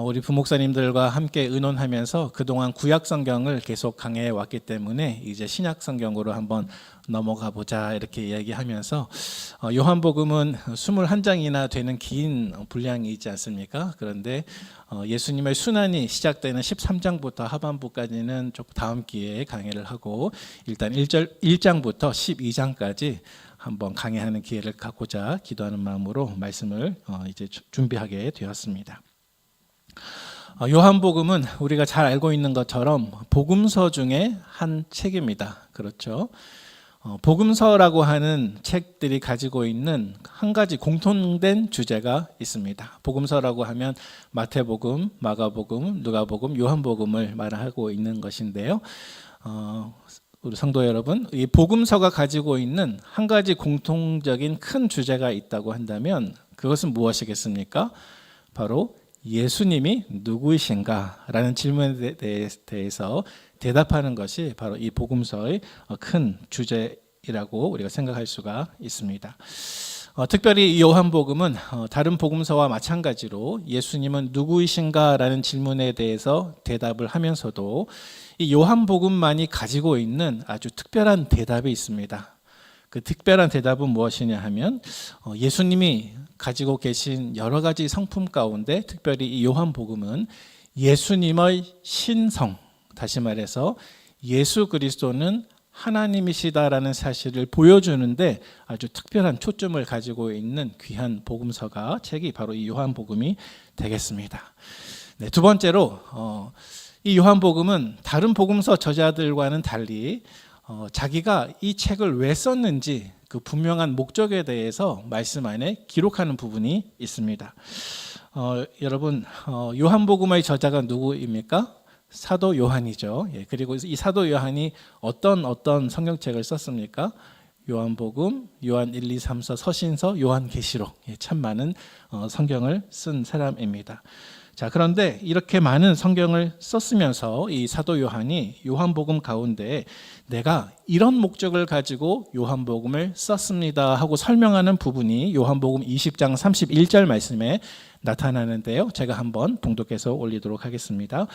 우리 부목사님들과 함께 의논하면서 그동안 구약 성경을 계속 강해해 왔기 때문에 이제 신약 성경으로 한번 넘어가 보자 이렇게 이야기하면서 요한복음은 21장이나 되는 긴 분량이 있지 않습니까? 그런데 예수님의 순환이 시작되는 13장부터 하반부까지는 좀 다음 기회에 강해를 하고 일단 1장부터 12장까지 한번 강해하는 기회를 갖고자 기도하는 마음으로 말씀을 이제 준비하게 되었습니다. 요한복음은 우리가 잘 알고 있는 것처럼 복음서 중에 한 책입니다. 그렇죠? 복음서라고 하는 책들이 가지고 있는 한 가지 공통된 주제가 있습니다. 복음서라고 하면 마태복음, 마가복음, 누가복음, 요한복음을 말하고 있는 것인데요. 우리 성도 여러분, 이 복음서가 가지고 있는 한 가지 공통적인 큰 주제가 있다고 한다면 그것은 무엇이겠습니까? 바로 예수님이 누구이신가? 라는 질문에 대해서 대답하는 것이 바로 이 복음서의 큰 주제이라고 우리가 생각할 수가 있습니다. 특별히 이 요한복음은 다른 복음서와 마찬가지로 예수님은 누구이신가? 라는 질문에 대해서 대답을 하면서도 이 요한복음만이 가지고 있는 아주 특별한 대답이 있습니다. 그 특별한 대답은 무엇이냐 하면 예수님이 가지고 계신 여러 가지 성품 가운데 특별히 이 요한복음은 예수님의 신성, 다시 말해서 예수 그리스도는 하나님이시다라는 사실을 보여주는데 아주 특별한 초점을 가지고 있는 귀한 복음서가 책이 바로 이 요한복음이 되겠습니다. 네, 두 번째로 이 요한복음은 다른 복음서 저자들과는 달리 자기가 이 책을 왜 썼는지 그 분명한 목적에 대해서 말씀 안에 기록하는 부분이 있습니다. 여러분, 요한복음의 저자가 누구입니까? 사도 요한이죠. 그리고 이 사도 요한이 어떤 성경책을 썼습니까? 요한복음, 요한 1, 2, 3서, 서신서, 요한계시록, 참 많은 성경을 쓴 사람입니다. 자, 그런데 이렇게 많은 성경을 썼으면서 이 사도 요한이 요한복음 가운데 내가 이런 목적을 가지고 요한복음을 썼습니다 하고 설명하는 부분이 요한복음 20장 31절 말씀에 나타나는데요. 제가 한번 봉독해서 올리도록 하겠습니다.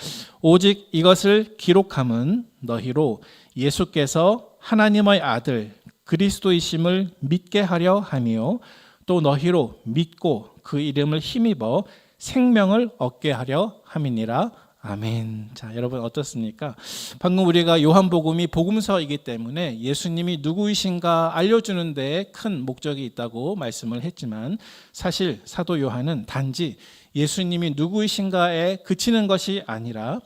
오직 이것을 기록함은 너희로 예수께서 하나님의 아들 그리스도이심을 믿게 하려 함이요 또 너희로 믿고 그 이름을 힘입어 생명을 얻게 하려 함이니라. 아멘. 자, 여러분 어떻습니까? 방금 우리가 요한복음이 복음서이기 때문에 예수님이 누구이신가 알려주는 데 큰 목적이 있다고 말씀을 했지만 사실 사도 요한은 단지 예수님이 누구이신가에 그치는 것이 아니라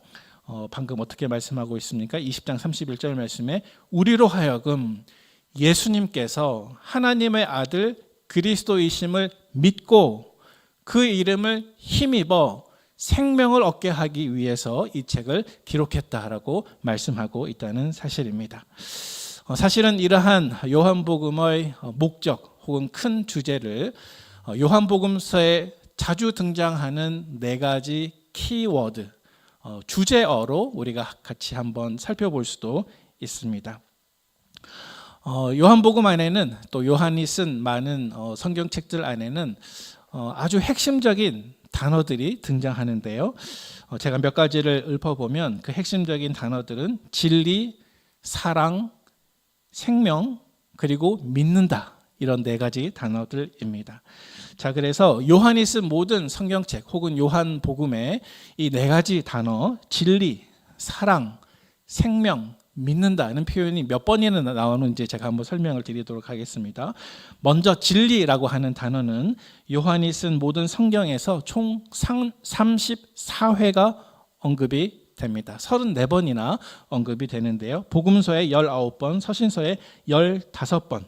방금 어떻게 말씀하고 있습니까? 20장 31절 말씀에 우리로 하여금 예수님께서 하나님의 아들 그리스도이심을 믿고 그 이름을 힘입어 생명을 얻게 하기 위해서 이 책을 기록했다라고 말씀하고 있다는 사실입니다. 사실은 이러한 요한복음의 목적 혹은 큰 주제를 요한복음서에 자주 등장하는 네 가지 키워드, 주제어로 우리가 같이 한번 살펴볼 수도 있습니다. 요한복음 안에는 또 요한이 쓴 많은 성경책들 안에는 아주 핵심적인 단어들이 등장하는데요. 제가 몇 가지를 읊어보면 그 핵심적인 단어들은 진리, 사랑, 생명, 그리고 믿는다. 이런 네 가지 단어들입니다. 자, 그래서 요한이 쓴 모든 성경책 혹은 요한복음의 이 네 가지 단어, 진리, 사랑, 생명, 믿는다는 표현이 몇 번이나 나오는지 제가 한번 설명을 드리도록 하겠습니다. 먼저 진리라고 하는 단어는 요한이 쓴 모든 성경에서 총 34회가 언급이 됩니다. 34번이나 언급이 되는데요. 복음서에 19번, 서신서에 15번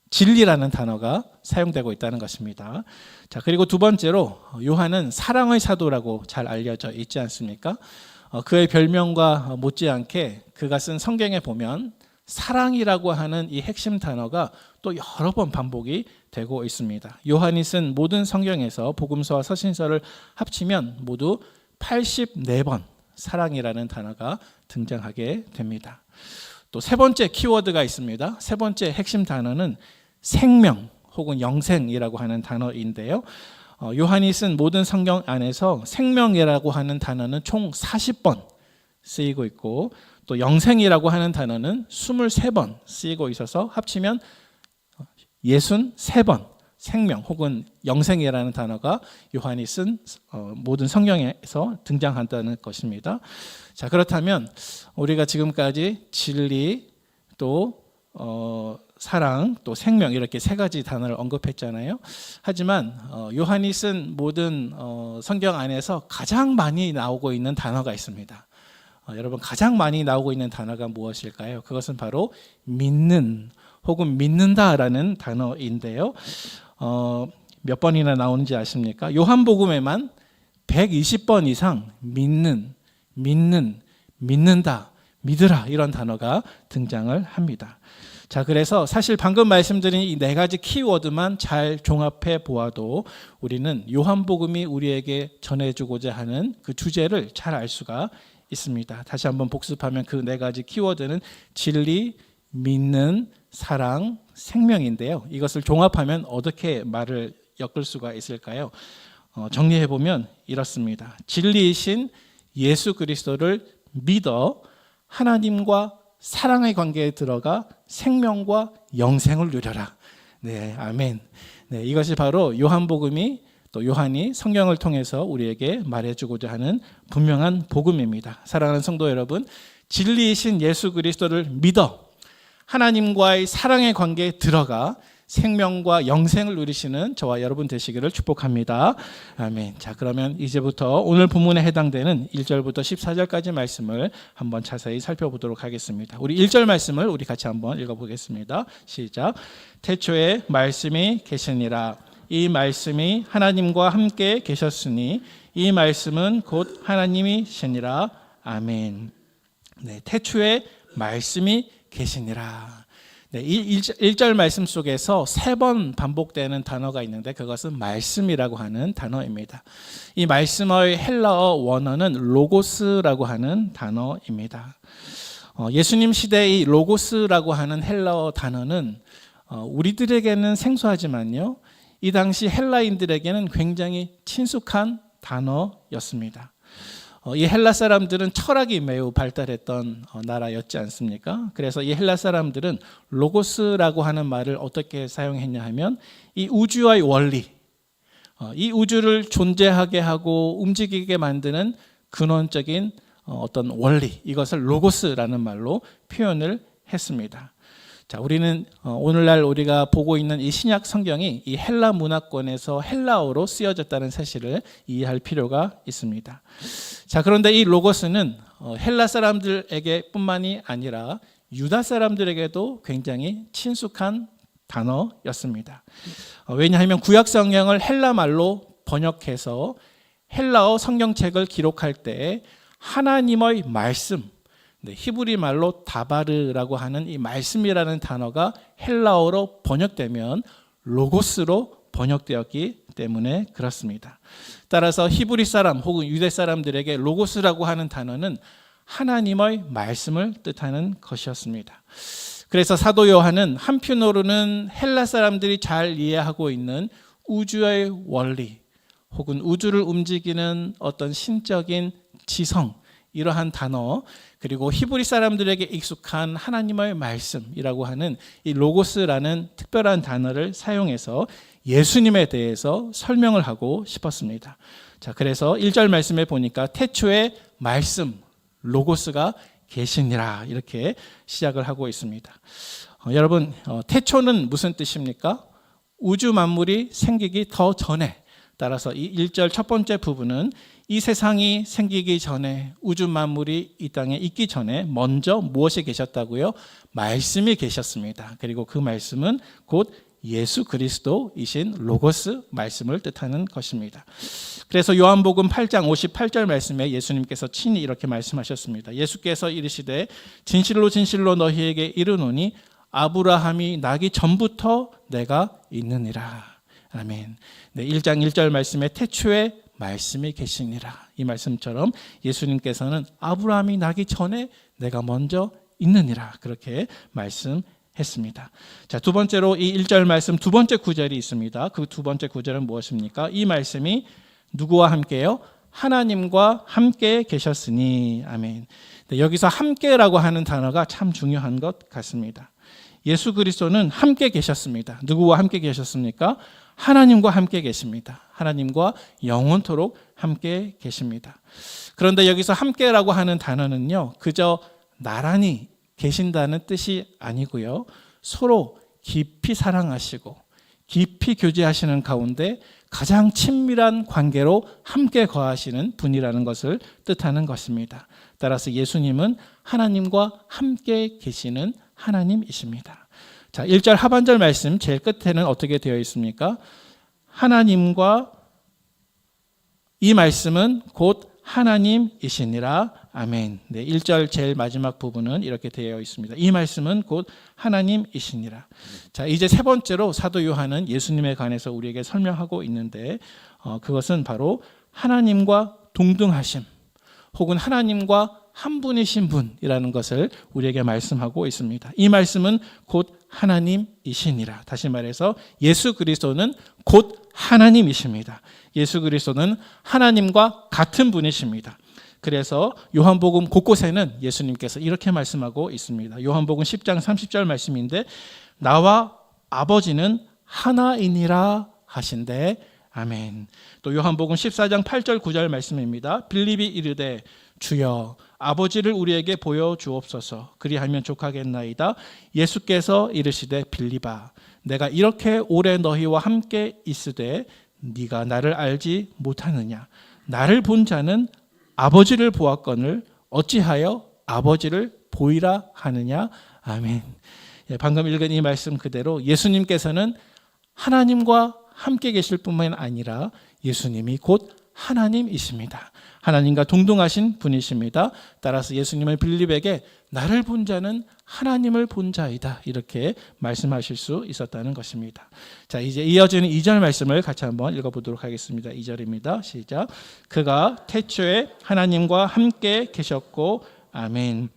진리라는 단어가 사용되고 있다는 것입니다. 자, 그리고 두 번째로 요한은 사랑의 사도라고 잘 알려져 있지 않습니까? 그의 별명과 못지않게 그가 쓴 성경에 보면 사랑이라고 하는 이 핵심 단어가 또 여러 번 반복이 되고 있습니다. 요한이 쓴 모든 성경에서 복음서와 서신서를 합치면 모두 84번 사랑이라는 단어가 등장하게 됩니다. 또 세 번째 키워드가 있습니다. 세 번째 핵심 단어는 생명 혹은 영생이라고 하는 단어인데요. 요한이 쓴 모든 성경 안에서 생명이라고 하는 단어는 총 40번 쓰이고 있고, 또 영생이라고 하는 단어는 23번 쓰이고 있어서 합치면 63번 생명 혹은 영생이라는 단어가 요한이 쓴 모든 성경에서 등장한다는 것입니다. 자, 그렇다면 우리가 지금까지 진리, 또 사랑, 또 생명, 이렇게 세 가지 단어를 언급했잖아요. 하지만 요한이 쓴 모든 성경 안에서 가장 많이 나오고 있는 단어가 있습니다. 여러분, 가장 많이 나오고 있는 단어가 무엇일까요? 그것은 바로 믿는 혹은 믿는다라는 단어인데요. 몇 번이나 나오는지 아십니까? 요한복음에만 120번 이상 믿는, 믿는다, 믿으라, 이런 단어가 등장을 합니다. 자, 그래서 사실 방금 말씀드린 이 네 가지 키워드만 잘 종합해 보아도 우리는 요한복음이 우리에게 전해주고자 하는 그 주제를 잘 알 수가 있습니다. 다시 한번 복습하면 그 네 가지 키워드는 진리, 믿는, 사랑, 생명인데요. 이것을 종합하면 어떻게 말을 엮을 수가 있을까요? 정리해 보면 이렇습니다. 진리이신 예수 그리스도를 믿어 하나님과 사랑의 관계에 들어가 생명과 영생을 누려라. 네, 아멘. 네, 이것이 바로 요한복음이, 또 요한이 성경을 통해서 우리에게 말해주고자 하는 분명한 복음입니다. 사랑하는 성도 여러분, 진리이신 예수 그리스도를 믿어 하나님과의 사랑의 관계에 들어가 생명과 영생을 누리시는 저와 여러분 되시기를 축복합니다. 아멘. 자, 그러면 이제부터 오늘 본문에 해당되는 1절부터 14절까지 말씀을 한번 자세히 살펴보도록 하겠습니다. 우리 1절 말씀을 우리 같이 한번 읽어보겠습니다. 시작. 태초에 말씀이 계시니라. 이 말씀이 하나님과 함께 계셨으니 이 말씀은 곧 하나님이시니라. 아멘. 네, 태초에 말씀이 계시니라. 네, 이 1절 말씀 속에서 3번 반복되는 단어가 있는데 그것은 말씀이라고 하는 단어입니다. 이 말씀의 헬라어 원어는 로고스라고 하는 단어입니다. 예수님 시대의 이 로고스라고 하는 헬라어 단어는 우리들에게는 생소하지만요, 이 당시 헬라인들에게는 굉장히 친숙한 단어였습니다. 이 헬라 사람들은 철학이 매우 발달했던 나라였지 않습니까? 그래서 이 헬라 사람들은 로고스라고 하는 말을 어떻게 사용했냐 하면 이 우주의 원리, 이 우주를 존재하게 하고 움직이게 만드는 근원적인 어떤 원리, 이것을 로고스라는 말로 표현을 했습니다. 자, 우리는 오늘날 우리가 보고 있는 이 신약 성경이 이 헬라 문화권에서 헬라어로 쓰여졌다는 사실을 이해할 필요가 있습니다. 자, 그런데 이 로고스는 헬라 사람들에게 뿐만이 아니라 유다 사람들에게도 굉장히 친숙한 단어였습니다. 왜냐하면 구약 성경을 헬라 말로 번역해서 헬라어 성경책을 기록할 때 하나님의 말씀, 히브리 말로 다바르라고 하는 이 말씀이라는 단어가 헬라어로 번역되면 로고스로 번역되었기 때문에 그렇습니다. 따라서 히브리 사람 혹은 유대 사람들에게 로고스라고 하는 단어는 하나님의 말씀을 뜻하는 것이었습니다. 그래서 사도 요한은 한편으로는 헬라 사람들이 잘 이해하고 있는 우주의 원리 혹은 우주를 움직이는 어떤 신적인 지성, 이러한 단어, 그리고 히브리 사람들에게 익숙한 하나님의 말씀이라고 하는 이 로고스라는 특별한 단어를 사용해서 예수님에 대해서 설명을 하고 싶었습니다. 자, 그래서 1절 말씀에 보니까 태초에 말씀, 로고스가 계시니라, 이렇게 시작을 하고 있습니다. 여러분, 태초는 무슨 뜻입니까? 우주 만물이 생기기 더 전에, 따라서 이 1절 첫 번째 부분은 이 세상이 생기기 전에, 우주 만물이 이 땅에 있기 전에 먼저 무엇이 계셨다고요? 말씀이 계셨습니다. 그리고 그 말씀은 곧 예수 그리스도이신 로고스 말씀을 뜻하는 것입니다. 그래서 요한복음 8장 58절 말씀에 예수님께서 친히 이렇게 말씀하셨습니다. 예수께서 이르시되 진실로 진실로 너희에게 이르노니 아브라함이 나기 전부터 내가 있느니라. 아멘. 네, 1장 1절 말씀에 태초에 말씀이 계시니라, 이 말씀처럼 예수님께서는 아브라함이 나기 전에 내가 먼저 있느니라, 그렇게 말씀해 했습니다. 자, 두 번째로 이 1절 말씀 두 번째 구절이 있습니다. 그 두 번째 구절은 무엇입니까? 이 말씀이 누구와 함께요? 하나님과 함께 계셨으니. 아멘. 네, 여기서 함께라고 하는 단어가 참 중요한 것 같습니다. 예수 그리스도는 함께 계셨습니다. 누구와 함께 계셨습니까? 하나님과 함께 계십니다. 하나님과 영원토록 함께 계십니다. 그런데 여기서 함께라고 하는 단어는요, 그저 나란히 계신다는 뜻이 아니고요, 서로 깊이 사랑하시고 깊이 교제하시는 가운데 가장 친밀한 관계로 함께 거하시는 분이라는 것을 뜻하는 것입니다. 따라서 예수님은 하나님과 함께 계시는 하나님이십니다. 자, 1절 하반절 말씀 제일 끝에는 어떻게 되어 있습니까? 하나님과, 이 말씀은 곧 하나님이시니라. 아멘. 네, 1절 제일 마지막 부분은 이렇게 되어 있습니다. 이 말씀은 곧 하나님이시니라. 자, 이제 세 번째로 사도 요한은 예수님에 관해서 우리에게 설명하고 있는데, 그것은 바로 하나님과 동등하심, 혹은 하나님과 한 분이신 분이라는 것을 우리에게 말씀하고 있습니다. 이 말씀은 곧 하나님이시니라. 다시 말해서 예수 그리스도는 곧 하나님이십니다. 예수 그리스도는 하나님과 같은 분이십니다. 그래서 요한복음 곳곳에는 예수님께서 이렇게 말씀하고 있습니다. 요한복음 10장 30절 말씀인데, 나와 아버지는 하나이니라 하신대. 아멘. 또 요한복음 14장 8절 9절 말씀입니다. 빌립이 이르되 주여 아버지를 우리에게 보여주옵소서. 그리하면 족하겠나이다. 예수께서 이르시되 빌립아, 내가 이렇게 오래 너희와 함께 있으되 네가 나를 알지 못하느냐? 나를 본 자는 아버지를 보았거늘 어찌하여 아버지를 보이라 하느냐? 아멘. 방금 읽은 이 말씀 그대로 예수님께서는 하나님과 함께 계실 뿐만 아니라 예수님이 곧 하나님이십니다. 하나님과 동등하신 분이십니다. 따라서 예수님은 빌립에게 나를 본 자는 하나님을 본 자이다, 이렇게 말씀하실 수 있었다는 것입니다. 자, 이제 이어지는 2절 말씀을 같이 한번 읽어보도록 하겠습니다. 2절입니다. 시작. 그가 태초에 하나님과 함께 계셨고. 아멘.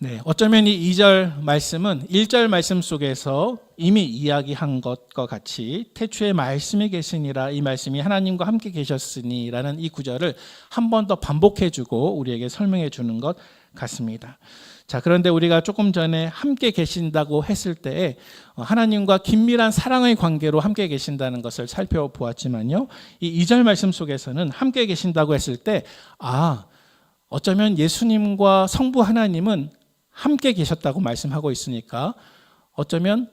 네, 어쩌면 이 2절 말씀은 1절 말씀 속에서 이미 이야기한 것과 같이 태초에 말씀이 계시니라, 이 말씀이 하나님과 함께 계셨으니 라는 이 구절을 한 번 더 반복해주고 우리에게 설명해 주는 것 같습니다. 자, 그런데 우리가 조금 전에 함께 계신다고 했을 때 하나님과 긴밀한 사랑의 관계로 함께 계신다는 것을 살펴보았지만요, 이 2절 말씀 속에서는 함께 계신다고 했을 때 어쩌면 예수님과 성부 하나님은 함께 계셨다고 말씀하고 있으니까 어쩌면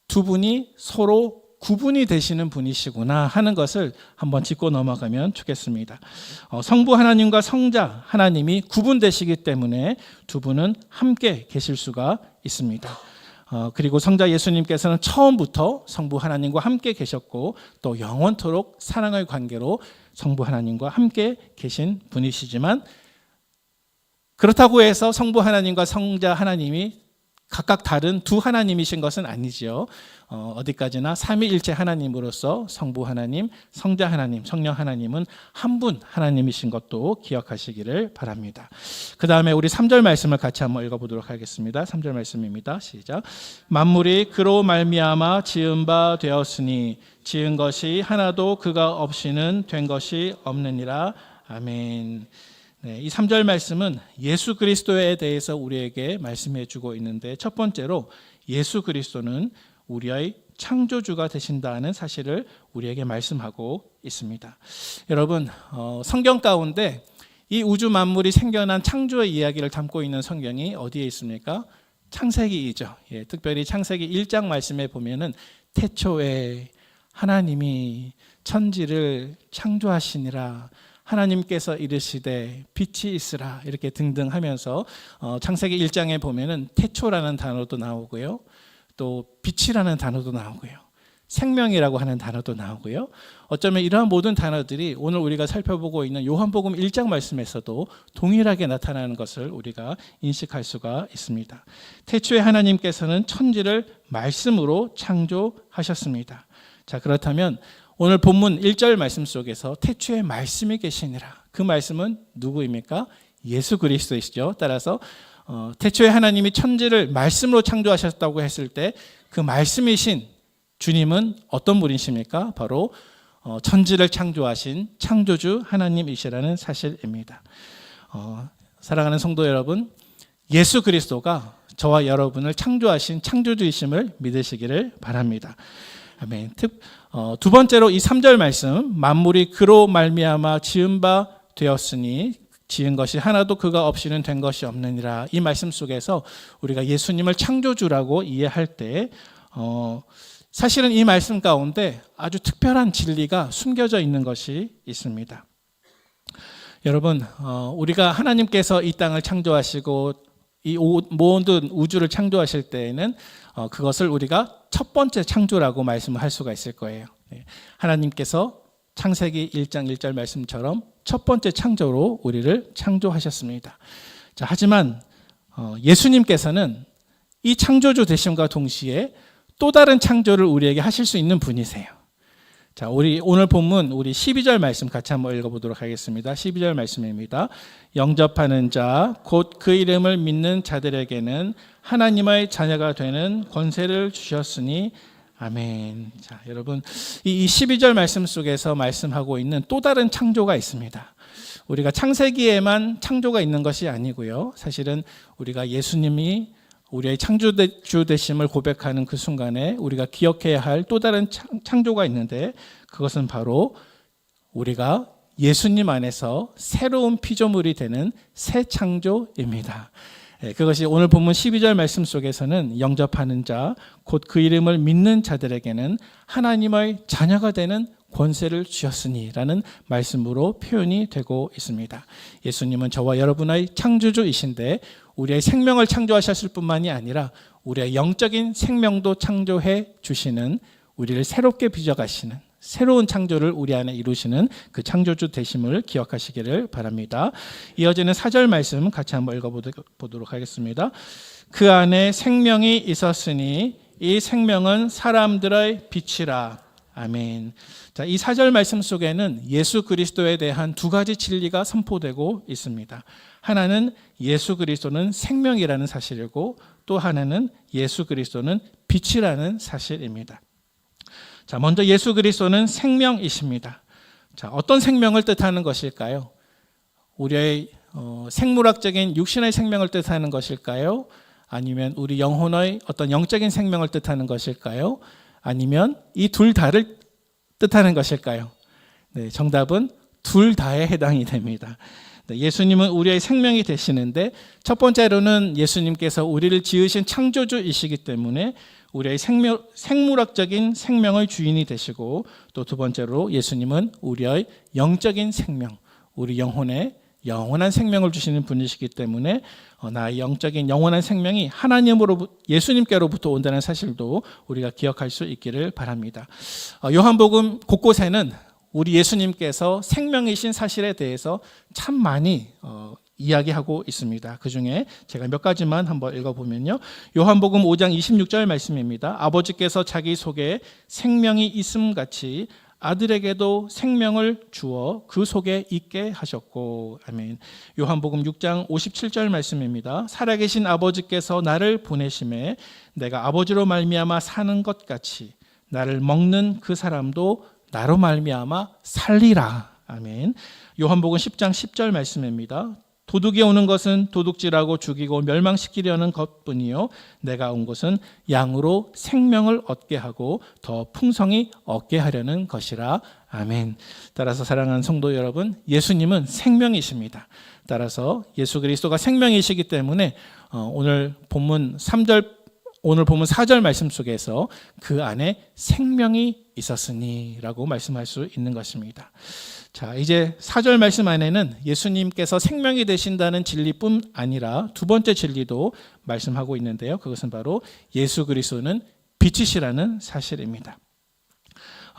두 분이 서로 구분이 되시는 분이시구나 하는 것을 한번 짚고 넘어가면 좋겠습니다. 성부 하나님과 성자 하나님이 구분되시기 때문에 두 분은 함께 계실 수가 있습니다. 그리고 성자 예수님께서는 처음부터 성부 하나님과 함께 계셨고 또 영원토록 사랑의 관계로 성부 하나님과 함께 계신 분이시지만, 그렇다고 해서 성부 하나님과 성자 하나님이 각각 다른 두 하나님이신 것은 아니지요. 어디까지나 삼위일체 하나님으로서 성부 하나님, 성자 하나님, 성령 하나님은 한 분 하나님이신 것도 기억하시기를 바랍니다. 그 다음에 우리 3절 말씀을 같이 한번 읽어보도록 하겠습니다. 3절 말씀입니다. 시작. 만물이 그로 말미암아 지은 바 되었으니 지은 것이 하나도 그가 없이는 된 것이 없느니라. 아멘. 네, 이 3절 말씀은 예수 그리스도에 대해서 우리에게 말씀해 주고 있는데, 첫 번째로 예수 그리스도는 우리의 창조주가 되신다는 사실을 우리에게 말씀하고 있습니다. 여러분, 성경 가운데 이 우주 만물이 생겨난 창조의 이야기를 담고 있는 성경이 어디에 있습니까? 창세기이죠. 특별히 창세기 1장 말씀에 보면은 태초에 하나님이 천지를 창조하시니라, 하나님께서 이르시되 빛이 있으라, 이렇게 등등 하면서 창세기 1장에 보면은 태초라는 단어도 나오고요, 또 빛이라는 단어도 나오고요, 생명이라고 하는 단어도 나오고요. 어쩌면 이러한 모든 단어들이 오늘 우리가 살펴보고 있는 요한복음 1장 말씀에서도 동일하게 나타나는 것을 우리가 인식할 수가 있습니다. 태초에 하나님께서는 천지를 말씀으로 창조하셨습니다. 자, 그렇다면 오늘 본문 1절 말씀 속에서 태초에 말씀이 계시니라, 그 말씀은 누구입니까? 예수 그리스도이시죠. 따라서 태초에 하나님이 천지를 말씀으로 창조하셨다고 했을 때 그 말씀이신 주님은 어떤 분이십니까? 바로 천지를 창조하신 창조주 하나님이시라는 사실입니다. 사랑하는 성도 여러분, 예수 그리스도가 저와 여러분을 창조하신 창조주이심을 믿으시기를 바랍니다. 아멘. 두 번째로 이 3절 말씀, 만물이 그로 말미암아 지은 바 되었으니 지은 것이 하나도 그가 없이는 된 것이 없느니라. 이 말씀 속에서 우리가 예수님을 창조주라고 이해할 때 사실은 이 말씀 가운데 아주 특별한 진리가 숨겨져 있는 것이 있습니다. 여러분, 우리가 하나님께서 이 땅을 창조하시고 이 모든 우주를 창조하실 때에는 그것을 우리가 첫 번째 창조라고 말씀을 할 수가 있을 거예요. 하나님께서 창세기 1장 1절 말씀처럼 첫 번째 창조로 우리를 창조하셨습니다. 자, 하지만 예수님께서는 이 창조주 되심과 동시에 또 다른 창조를 우리에게 하실 수 있는 분이세요. 자, 우리 오늘 본문 우리 12절 말씀 같이 한번 읽어보도록 하겠습니다. 12절 말씀입니다. 영접하는 자, 곧 그 이름을 믿는 자들에게는 하나님의 자녀가 되는 권세를 주셨으니 아멘. 자, 여러분, 이 12절 말씀 속에서 말씀하고 있는 또 다른 창조가 있습니다. 우리가 창세기에만 창조가 있는 것이 아니고요. 사실은 우리가 예수님이 우리의 창조주 되심을 고백하는 그 순간에 우리가 기억해야 할 또 다른 창조가 있는데 그것은 바로 우리가 예수님 안에서 새로운 피조물이 되는 새 창조입니다. 그것이 오늘 본문 12절 말씀 속에서는 영접하는 자, 곧 그 이름을 믿는 자들에게는 하나님의 자녀가 되는 권세를 주셨으니 라는 말씀으로 표현이 되고 있습니다. 예수님은 저와 여러분의 창조주이신데 우리의 생명을 창조하셨을 뿐만이 아니라 우리의 영적인 생명도 창조해 주시는, 우리를 새롭게 빚어가시는 새로운 창조를 우리 안에 이루시는 그 창조주 되심을 기억하시기를 바랍니다. 이어지는 4절 말씀 같이 한번 읽어보도록 하겠습니다. 그 안에 생명이 있었으니 이 생명은 사람들의 빛이라. 아멘. 자, 이 4절 말씀 속에는 예수 그리스도에 대한 두 가지 진리가 선포되고 있습니다. 하나는 예수 그리스도는 생명이라는 사실이고 또 하나는 예수 그리스도는 빛이라는 사실입니다. 자, 먼저 예수 그리스도는 생명이십니다. 자, 어떤 생명을 뜻하는 것일까요? 우리의 생물학적인 육신의 생명을 뜻하는 것일까요? 아니면 우리 영혼의 어떤 영적인 생명을 뜻하는 것일까요? 아니면 이 둘 다를 뜻하는 것일까요? 네, 정답은 둘 다에 해당이 됩니다. 네, 예수님은 우리의 생명이 되시는데 첫 번째로는 예수님께서 우리를 지으신 창조주이시기 때문에 우리의 생물학적인 생명의 주인이 되시고 또 두 번째로 예수님은 우리의 영적인 생명, 우리 영혼에 영원한 생명을 주시는 분이시기 때문에 나의 영적인 영원한 생명이 예수님께로부터 온다는 사실도 우리가 기억할 수 있기를 바랍니다. 요한복음 곳곳에는 우리 예수님께서 생명이신 사실에 대해서 참 많이 이야기하고 있습니다. 그중에 제가 몇 가지만 한번 읽어보면요. 요한복음 5장 26절 말씀입니다. 아버지께서 자기 속에 생명이 있음같이 아들에게도 생명을 주어 그 속에 있게 하셨고. 아멘. 요한복음 6장 57절 말씀입니다. 살아계신 아버지께서 나를 보내심에 내가 아버지로 말미암아 사는 것 같이 나를 먹는 그 사람도 나로 말미암아 살리라. 아멘. 요한복음 10장 10절 말씀입니다. 도둑이 오는 것은 도둑질하고 죽이고 멸망시키려는 것뿐이요 내가 온 것은 양으로 생명을 얻게 하고 더 풍성히 얻게 하려는 것이라. 아멘. 따라서 사랑하는 성도 여러분, 예수님은 생명이십니다. 따라서 예수 그리스도가 생명이시기 때문에 오늘 본문 4절 말씀 속에서 그 안에 생명이 있었으니 라고 말씀할 수 있는 것입니다. 자, 이제 4절 말씀 안에는 예수님께서 생명이 되신다는 진리뿐 아니라 두 번째 진리도 말씀하고 있는데요. 그것은 바로 예수 그리스도는 빛이시라는 사실입니다.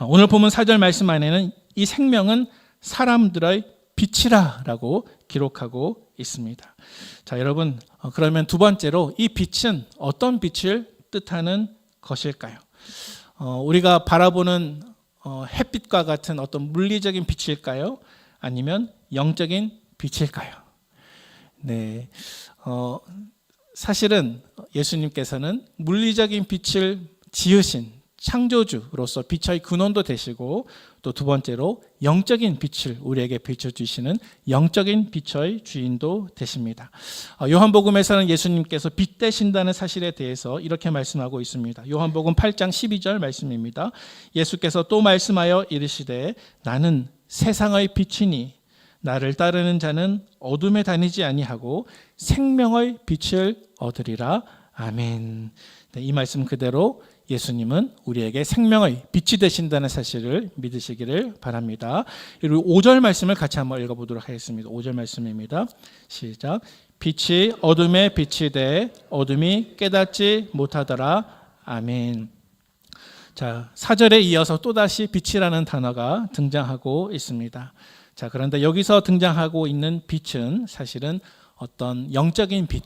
오늘 보면 4절 말씀 안에는 이 생명은 사람들의 빛이라고 기록하고 있습니다. 자, 여러분, 그러면 두 번째로 이 빛은 어떤 빛을 뜻하는 것일까요? 우리가 바라보는 햇빛과 같은 어떤 물리적인 빛일까요? 아니면 영적인 빛일까요? 네, 사실은 예수님께서는 물리적인 빛을 지으신 창조주로서 빛의 근원도 되시고 또 두 번째로 영적인 빛을 우리에게 비춰주시는 영적인 빛의 주인도 되십니다. 요한복음에서는 예수님께서 빛 되신다는 사실에 대해서 이렇게 말씀하고 있습니다. 요한복음 8장 12절 말씀입니다. 예수께서 또 말씀하여 이르시되 나는 세상의 빛이니 나를 따르는 자는 어둠에 다니지 아니하고 생명의 빛을 얻으리라. 아멘. 네, 이 말씀 그대로 예수님은 우리에게 생명의 빛이 되신다는 사실을 믿으시기를 바랍니다. 그리고 5절 말씀을 같이 한번 읽어보도록 하겠습니다. 5절 말씀입니다. 시작. 빛이 어둠에 빛이 돼 어둠이 깨닫지 못하더라. 아멘. 자, 4절에 이어서 또다시 빛이라는 단어가 등장하고 있습니다. 자, 그런데 여기서 등장하고 있는 빛은 사실은 어떤 영적인 빛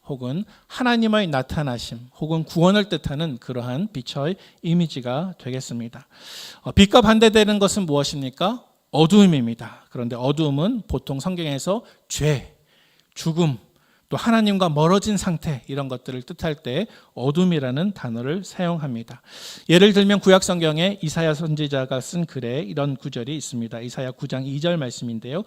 혹은 하나님의 나타나심 혹은 구원을 뜻하는 그러한 빛의 이미지가 되겠습니다. 빛과 반대되는 것은 무엇입니까? 어두움입니다. 그런데 어두움은 보통 성경에서 죄, 죽음, 또 하나님과 멀어진 상태 이런 것들을 뜻할 때 어둠이라는 단어를 사용합니다. 예를 들면 구약 성경에 이사야 선지자가 쓴 글에 이런 구절이 있습니다. 이사야 9장 2절 말씀인데요.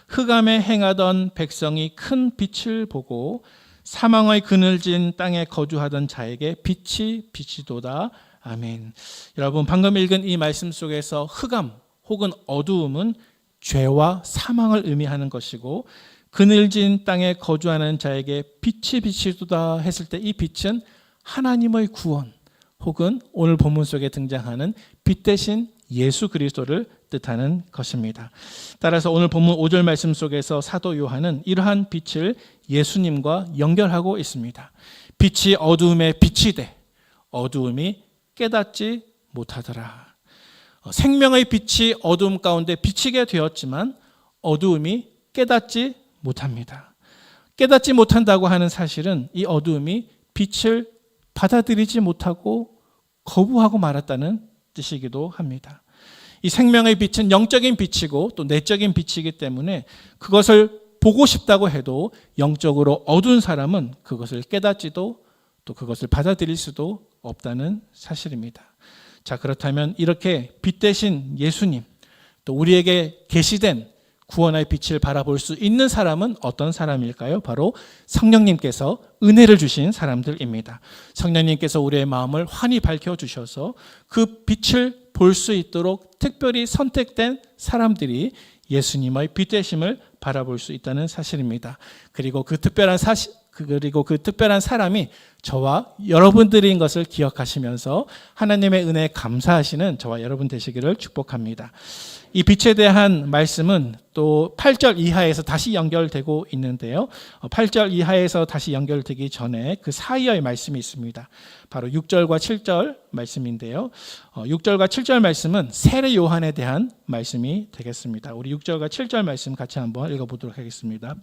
흑암에 행하던 백성이 큰 빛을 보고 사망의 그늘진 땅에 거주하던 자에게 빛이 비치도다. 아멘. 여러분 방금 읽은 이 말씀 속에서 흑암 혹은 어두움은 죄와 사망을 의미하는 것이고 그늘진 땅에 거주하는 자에게 빛이 비치도다 했을 때 이 빛은 하나님의 구원 혹은 오늘 본문 속에 등장하는 빛 대신 예수 그리스도를 뜻하는 것입니다. 따라서 오늘 본문 5절 말씀 속에서 사도 요한은 이러한 빛을 예수님과 연결하고 있습니다. 빛이 어두움에 빛이 돼 어두움이 깨닫지 못하더라. 생명의 빛이 어두움 가운데 비치게 되었지만 어두움이 깨닫지 못합니다. 깨닫지 못한다고 하는 사실은 이 어두움이 빛을 받아들이지 못하고 거부하고 말았다는 뜻이기도 합니다. 이 생명의 빛은 영적인 빛이고 또 내적인 빛이기 때문에 그것을 보고 싶다고 해도 영적으로 어두운 사람은 그것을 깨닫지도 또 그것을 받아들일 수도 없다는 사실입니다. 자, 그렇다면 이렇게 빛 대신 예수님 또 우리에게 계시된 구원의 빛을 바라볼 수 있는 사람은 어떤 사람일까요? 바로 성령님께서 은혜를 주신 사람들입니다. 성령님께서 우리의 마음을 환히 밝혀주셔서 그 빛을 볼 수 있도록 특별히 선택된 사람들이 예수님의 빛 되심을 바라볼 수 있다는 사실입니다. 그리고 그 특별한 사람이 저와 여러분들인 것을 기억하시면서 하나님의 은혜에 감사하시는 저와 여러분 되시기를 축복합니다. 이 빛에 대한 말씀은 또 8절 이하에서 다시 연결되고 있는데요. 8절 이하에서 다시 연결되기 전에 그 사이의 말씀이 있습니다. 바로 6절과 7절 말씀인데요. 6절과 7절 말씀은 세례 요한에 대한 말씀이 되겠습니다. 우리 6절과 7절 말씀 같이 한번 읽어보도록 하겠습니다.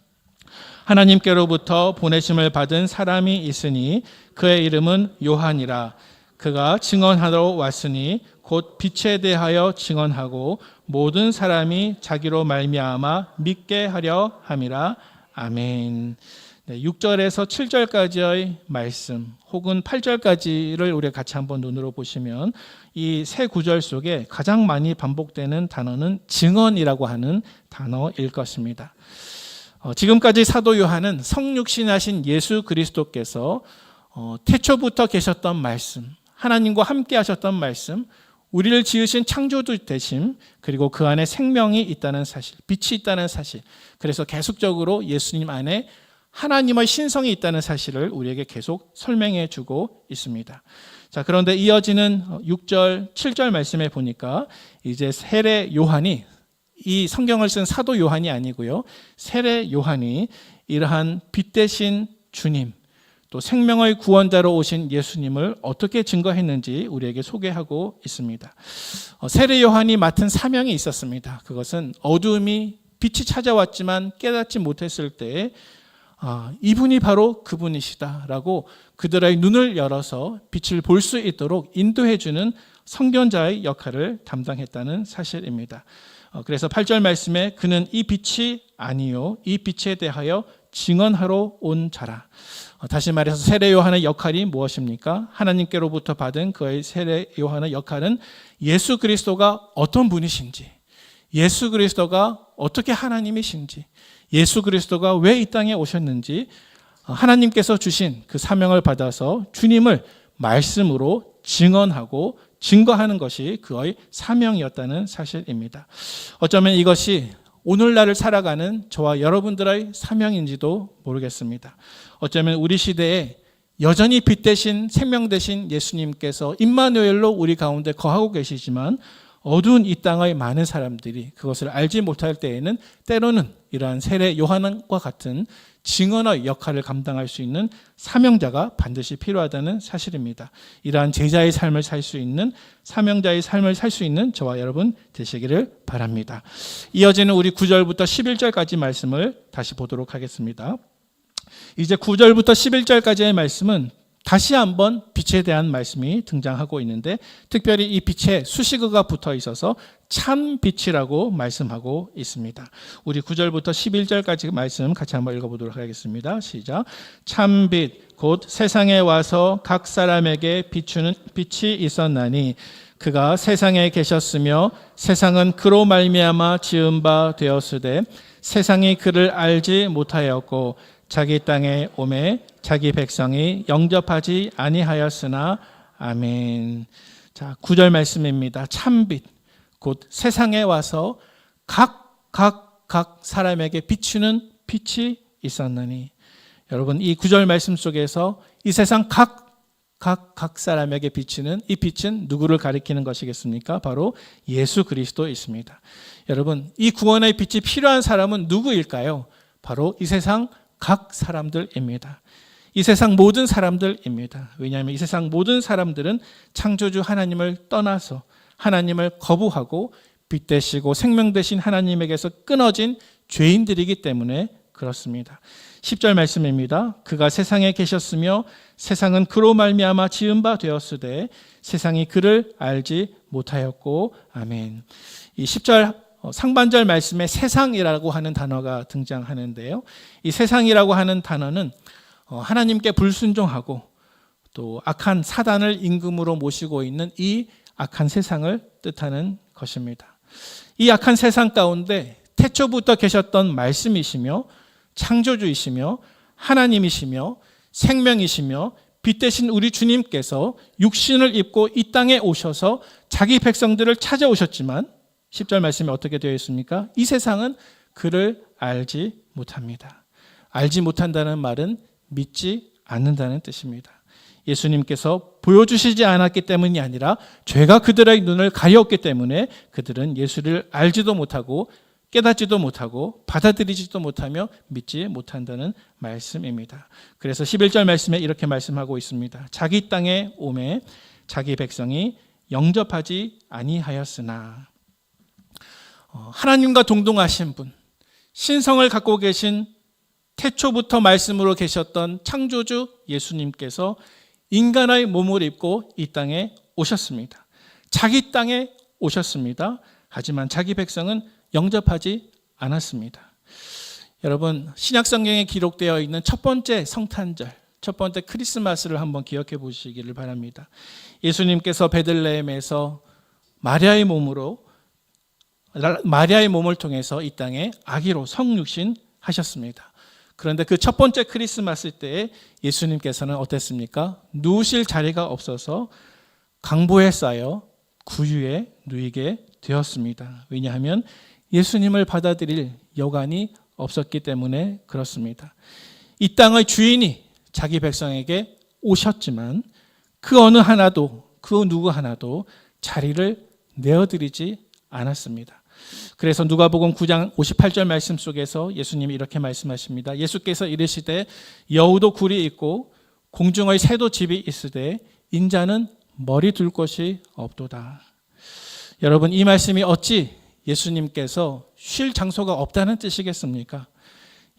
하나님께로부터 보내심을 받은 사람이 있으니 그의 이름은 요한이라. 그가 증언하러 왔으니 곧 빛에 대하여 증언하고 모든 사람이 자기로 말미암아 믿게 하려 함이라. 아멘. 6절에서 7절까지의 말씀 혹은 8절까지를 우리가 같이 한번 눈으로 보시면 이 세 구절 속에 가장 많이 반복되는 단어는 증언이라고 하는 단어일 것입니다. 지금까지 사도 요한은 성육신하신 예수 그리스도께서 태초부터 계셨던 말씀, 하나님과 함께 하셨던 말씀, 우리를 지으신 창조주 되심, 그리고 그 안에 생명이 있다는 사실, 빛이 있다는 사실, 그래서 계속적으로 예수님 안에 하나님의 신성이 있다는 사실을 우리에게 계속 설명해 주고 있습니다. 자, 그런데 이어지는 6절, 7절 말씀에 보니까 이제 세례 요한이 이 성경을 쓴 사도 요한이 아니고요. 세례 요한이 이러한 빛 대신 주님, 또 생명의 구원자로 오신 예수님을 어떻게 증거했는지 우리에게 소개하고 있습니다. 세례 요한이 맡은 사명이 있었습니다. 그것은 어두움이 빛이 찾아왔지만 깨닫지 못했을 때 이분이 바로 그분이시다라고 그들의 눈을 열어서 빛을 볼 수 있도록 인도해주는 선견자의 역할을 담당했다는 사실입니다. 그래서 8절 말씀에 그는 이 빛이 아니요 이 빛에 대하여 증언하러 온 자라. 다시 말해서 세례 요한의 역할이 무엇입니까? 하나님께로부터 받은 그의 세례 요한의 역할은 예수 그리스도가 어떤 분이신지, 예수 그리스도가 어떻게 하나님이신지, 예수 그리스도가 왜 이 땅에 오셨는지 하나님께서 주신 그 사명을 받아서 주님을 말씀으로 증언하고 증거하는 것이 그의 사명이었다는 사실입니다. 어쩌면 이것이 오늘날을 살아가는 저와 여러분들의 사명인지도 모르겠습니다. 어쩌면 우리 시대에 여전히 빛 대신 생명 대신 예수님께서 임마누엘로 우리 가운데 거하고 계시지만 어두운 이 땅의 많은 사람들이 그것을 알지 못할 때에는 때로는 이러한 세례 요한과 같은 증언의 역할을 감당할 수 있는 사명자가 반드시 필요하다는 사실입니다. 이러한 제자의 삶을 살 수 있는, 사명자의 삶을 살 수 있는 저와 여러분 되시기를 바랍니다. 이어지는 우리 9절부터 11절까지 말씀을 다시 보도록 하겠습니다. 이제 9절부터 11절까지의 말씀은 다시 한번 빛에 대한 말씀이 등장하고 있는데, 특별히 이 빛에 수식어가 붙어 있어서 참 빛이라고 말씀하고 있습니다. 우리 9절부터 11절까지 말씀 같이 한번 읽어보도록 하겠습니다. 시작. 참 빛 곧 세상에 와서 각 사람에게 비추는 빛이 있었나니 그가 세상에 계셨으며 세상은 그로 말미암아 지은 바 되었으되 세상이 그를 알지 못하였고 자기 땅에 오매 자기 백성이 영접하지 아니하였으나. 아멘. 자, 9절 말씀입니다. 참빛 곧 세상에 와서 각 사람에게 비추는 빛이 있었느니. 여러분, 이 9절 말씀 속에서 이 세상 각 사람에게 비치는 이 빛은 누구를 가리키는 것이겠습니까? 바로 예수 그리스도이십니다. 여러분, 이 구원의 빛이 필요한 사람은 누구일까요? 바로 이 세상 각 사람들입니다. 이 세상 모든 사람들입니다. 왜냐하면 이 세상 모든 사람들은 창조주 하나님을 떠나서 하나님을 거부하고 빛 되시고 생명 되신 하나님에게서 끊어진 죄인들이기 때문에 그렇습니다. 10절 말씀입니다. 그가 세상에 계셨으며 세상은 그로 말미암아 지은 바 되었으되 세상이 그를 알지 못하였고. 아멘. 이 10절 상반절 말씀에 세상이라고 하는 단어가 등장하는데요. 이 세상이라고 하는 단어는 하나님께 불순종하고 또 악한 사단을 임금으로 모시고 있는 이 악한 세상을 뜻하는 것입니다. 이 악한 세상 가운데 태초부터 계셨던 말씀이시며 창조주이시며 하나님이시며 생명이시며 빛 대신 우리 주님께서 육신을 입고 이 땅에 오셔서 자기 백성들을 찾아오셨지만 10절 말씀에 어떻게 되어 있습니까? 이 세상은 그를 알지 못합니다. 알지 못한다는 말은 믿지 않는다는 뜻입니다. 예수님께서 보여주시지 않았기 때문이 아니라 죄가 그들의 눈을 가렸기 때문에 그들은 예수를 알지도 못하고 깨닫지도 못하고 받아들이지도 못하며 믿지 못한다는 말씀입니다. 그래서 11절 말씀에 이렇게 말씀하고 있습니다. 자기 땅에 오매 자기 백성이 영접하지 아니하였으나. 하나님과 동등하신 분, 신성을 갖고 계신 태초부터 말씀으로 계셨던 창조주 예수님께서 인간의 몸을 입고 이 땅에 오셨습니다. 자기 땅에 오셨습니다. 하지만 자기 백성은 영접하지 않았습니다. 여러분, 신약 성경에 기록되어 있는 첫 번째 성탄절, 첫 번째 크리스마스를 한번 기억해 보시기를 바랍니다. 예수님께서 베들레헴에서 마리아의 몸을 통해서 이 땅에 아기로 성육신 하셨습니다. 그런데 그 첫 번째 크리스마스 때에 예수님께서는 어땠습니까? 누우실 자리가 없어서 강보에 쌓여 구유에 누이게 되었습니다. 왜냐하면 예수님을 받아들일 여관이 없었기 때문에 그렇습니다. 이 땅의 주인이 자기 백성에게 오셨지만 그 어느 하나도, 그 누구 하나도 자리를 내어드리지 않았습니다. 그래서 누가복음 9장 58절 말씀 속에서 예수님이 이렇게 말씀하십니다. 예수께서 이르시되 여우도 굴이 있고 공중의 새도 집이 있으되 인자는 머리 둘 곳이 없도다. 여러분, 이 말씀이 어찌 예수님께서 쉴 장소가 없다는 뜻이겠습니까?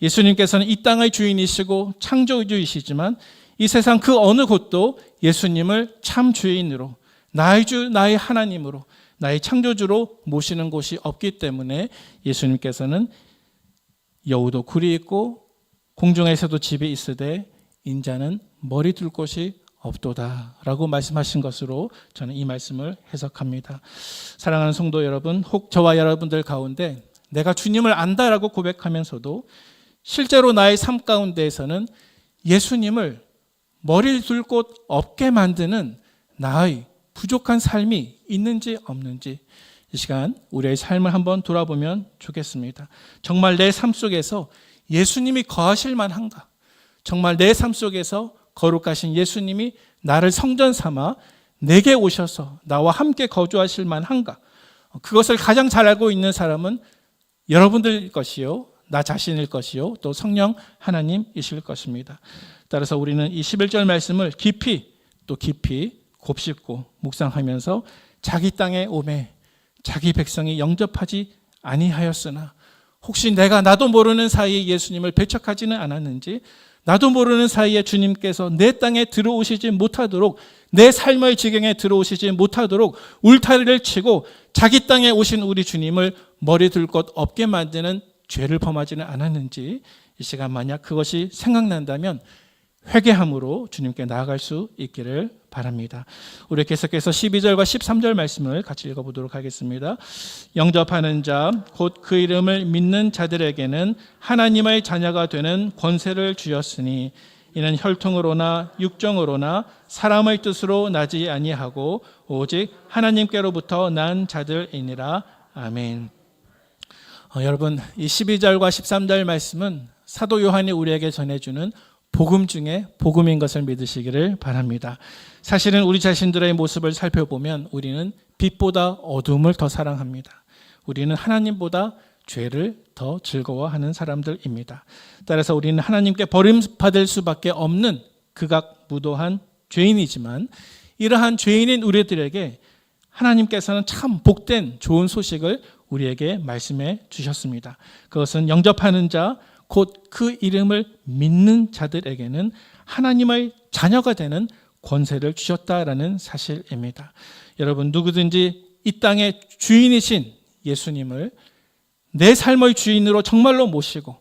예수님께서는 이 땅의 주인이시고 창조주이시지만 이 세상 그 어느 곳도 예수님을 참 주인으로, 나의 주, 나의 하나님으로, 나의 창조주로 모시는 곳이 없기 때문에 예수님께서는 여우도 굴이 있고 공중에서도 집이 있으되 인자는 머리 둘 곳이 없도다 라고 말씀하신 것으로 저는 이 말씀을 해석합니다. 사랑하는 성도 여러분, 혹 저와 여러분들 가운데 내가 주님을 안다라고 고백하면서도 실제로 나의 삶 가운데에서는 예수님을 머리를 둘 곳 없게 만드는 나의 부족한 삶이 있는지 없는지 이 시간 우리의 삶을 한번 돌아보면 좋겠습니다. 정말 내 삶 속에서 예수님이 거하실 만한가? 정말 내 삶 속에서 거룩하신 예수님이 나를 성전 삼아 내게 오셔서 나와 함께 거주하실 만한가? 그것을 가장 잘 알고 있는 사람은 여러분들일 것이요, 나 자신일 것이요, 또 성령 하나님이실 것입니다. 따라서 우리는 이 11절 말씀을 깊이 곱씹고 묵상하면서 자기 땅에 오매 자기 백성이 영접하지 아니하였으나 혹시 나도 모르는 사이에 예수님을 배척하지는 않았는지, 나도 모르는 사이에 주님께서 내 땅에 들어오시지 못하도록, 내 삶의 지경에 들어오시지 못하도록 울타리를 치고 자기 땅에 오신 우리 주님을 머리 둘 곳 없게 만드는 죄를 범하지는 않았는지, 이 시간 만약 그것이 생각난다면 회개함으로 주님께 나아갈 수 있기를 바랍니다. 우리 계속해서 12절과 13절 말씀을 같이 읽어보도록 하겠습니다. 영접하는 자 곧 그 이름을 믿는 자들에게는 하나님의 자녀가 되는 권세를 주셨으니 이는 혈통으로나 육정으로나 사람의 뜻으로 나지 아니하고 오직 하나님께로부터 난 자들이니라. 아멘. 여러분, 이 12절과 13절 말씀은 사도 요한이 우리에게 전해주는 복음 중에 복음인 것을 믿으시기를 바랍니다. 사실은 우리 자신들의 모습을 살펴보면 우리는 빛보다 어둠을 더 사랑합니다. 우리는 하나님보다 죄를 더 즐거워하는 사람들입니다. 따라서 우리는 하나님께 버림받을 수밖에 없는 극악무도한 죄인이지만, 이러한 죄인인 우리들에게 하나님께서는 참 복된 좋은 소식을 우리에게 말씀해 주셨습니다. 그것은 영접하는 자 곧 그 이름을 믿는 자들에게는 하나님의 자녀가 되는 권세를 주셨다라는 사실입니다. 여러분, 누구든지 이 땅의 주인이신 예수님을 내 삶의 주인으로 정말로 모시고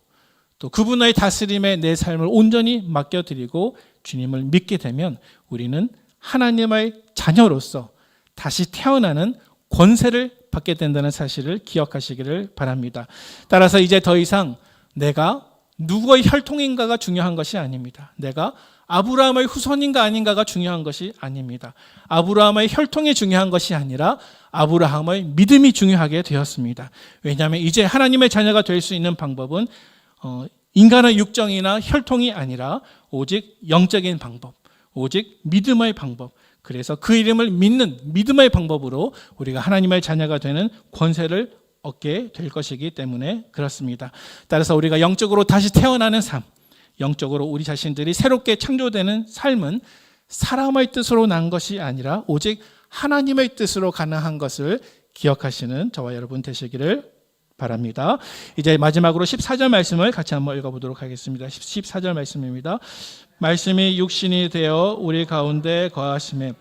또 그분의 다스림에 내 삶을 온전히 맡겨드리고 주님을 믿게 되면 우리는 하나님의 자녀로서 다시 태어나는 권세를 받게 된다는 사실을 기억하시기를 바랍니다. 따라서 이제 더 이상 내가 누구의 혈통인가가 중요한 것이 아닙니다. 내가 아브라함의 후손인가 아닌가가 중요한 것이 아닙니다. 아브라함의 혈통이 중요한 것이 아니라 아브라함의 믿음이 중요하게 되었습니다. 왜냐하면 이제 하나님의 자녀가 될 수 있는 방법은 인간의 육정이나 혈통이 아니라 오직 영적인 방법, 오직 믿음의 방법, 그래서 그 이름을 믿는 믿음의 방법으로 우리가 하나님의 자녀가 되는 권세를 얻게 될 것이기 때문에 그렇습니다. 따라서 우리가 영적으로 다시 태어나는 삶, 영적으로 우리 자신들이 새롭게 창조되는 삶은 사람의 뜻으로 난 것이 아니라 오직 하나님의 뜻으로 가능한 것을 기억하시는 저와 여러분 되시기를 바랍니다. 이제 마지막으로 14절 말씀을 같이 한번 읽어보도록 하겠습니다. 14절 말씀입니다. 말씀이 육신이 되어 우리 가운데 거하심에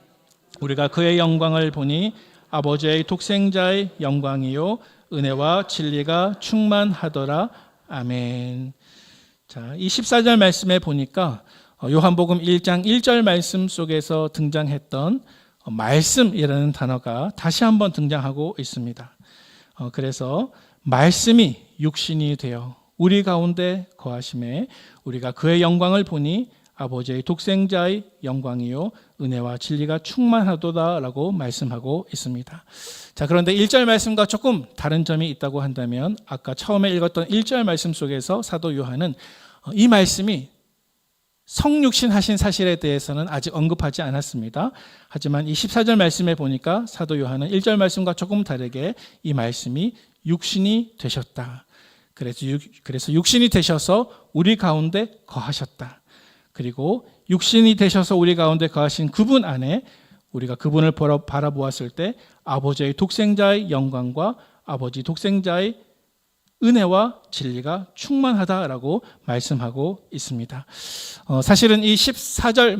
우리가 그의 영광을 보니 아버지의 독생자의 영광이요 은혜와 진리가 충만하더라. 아멘. 자, 이 14절 말씀에 보니까 요한복음 1장 1절 말씀 속에서 등장했던 말씀이라는 단어가 다시 한번 등장하고 있습니다. 그래서 말씀이 육신이 되어 우리 가운데 거하심에 우리가 그의 영광을 보니 아버지의 독생자의 영광이요 은혜와 진리가 충만하도다라고 말씀하고 있습니다. 자, 그런데 1절 말씀과 조금 다른 점이 있다고 한다면 아까 처음에 읽었던 1절 말씀 속에서 사도 요한은 이 말씀이 성육신 하신 사실에 대해서는 아직 언급하지 않았습니다. 하지만 이 14절 말씀에 보니까 사도 요한은 1절 말씀과 조금 다르게 이 말씀이 육신이 되셨다. 그래서 육신이 되셔서 우리 가운데 거하셨다. 그리고 육신이 되셔서 우리 가운데 거하신 그분 안에 우리가 그분을 바라보았을 때 아버지의 독생자의 영광과 아버지 독생자의 은혜와 진리가 충만하다라고 말씀하고 있습니다. 사실은 이 14절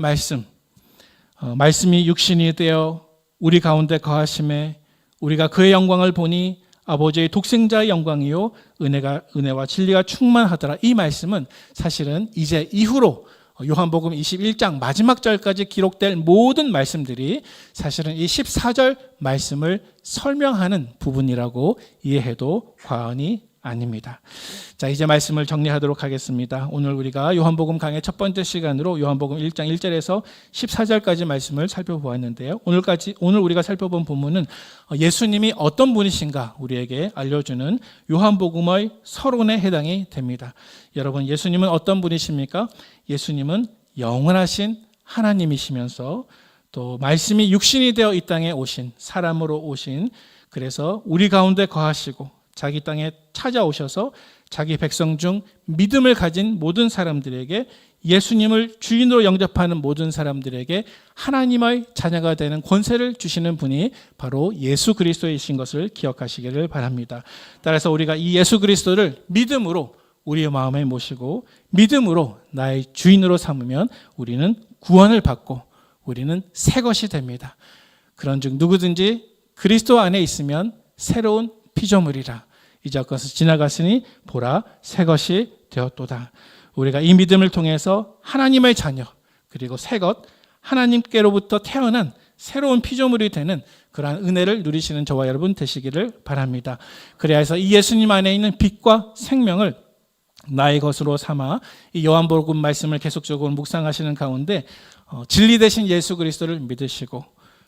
말씀이 육신이 되어 우리 가운데 거하심에 우리가 그의 영광을 보니 아버지의 독생자의 영광이요 은혜와 진리가 충만하더라. 이 말씀은 사실은 이제 이후로 요한복음 21장 마지막 절까지 기록될 모든 말씀들이 사실은 이 14절 말씀을 설명하는 부분이라고 이해해도 과언이 아닙니다. 자, 이제 말씀을 정리하도록 하겠습니다. 오늘 우리가 요한복음 강의 첫 번째 시간으로 요한복음 1장 1절에서 14절까지 말씀을 살펴보았는데요. 오늘 우리가 살펴본 본문은 예수님이 어떤 분이신가 우리에게 알려주는 요한복음의 서론에 해당이 됩니다. 여러분, 예수님은 어떤 분이십니까? 예수님은 영원하신 하나님이시면서 또 말씀이 육신이 되어 이 땅에 오신, 사람으로 오신, 그래서 우리 가운데 거하시고 자기 땅에 찾아오셔서 자기 백성 중 믿음을 가진 모든 사람들에게, 예수님을 주인으로 영접하는 모든 사람들에게 하나님의 자녀가 되는 권세를 주시는 분이 바로 예수 그리스도이신 것을 기억하시기를 바랍니다. 따라서 우리가 이 예수 그리스도를 믿음으로 우리의 마음에 모시고 믿음으로 나의 주인으로 삼으면 우리는 구원을 받고 우리는 새 것이 됩니다. 그런즉 누구든지 그리스도 안에 있으면 새로운 피조물이라. 이제 것은 지나갔으니 보라 새 것이 되었도다. 우리가 이 믿음을 통해서 하나님의 자녀, 그리고 새 것, 하나님께로부터 태어난 새로운 피조물이 되는 그러한 은혜를 누리시는 저와 여러분 되시기를 바랍니다. 그래서 이 예수님 안에 있는 빛과 생명을 나의 것으로 삼아 이 요한복음 말씀을 계속적으로 묵상하시는 가운데 진리 되신 예수 그리스도를 믿으시고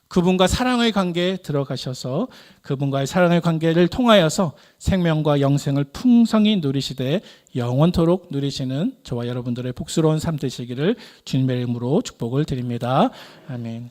그분과 사랑의 관계에 들어가셔서 그분과의 사랑의 관계를 통하여서 생명과 영생을 풍성히 누리시되 영원토록 누리시는 저와 여러분들의 복스러운 삶 되시기를 주님의 이름으로 축복을 드립니다. 아멘.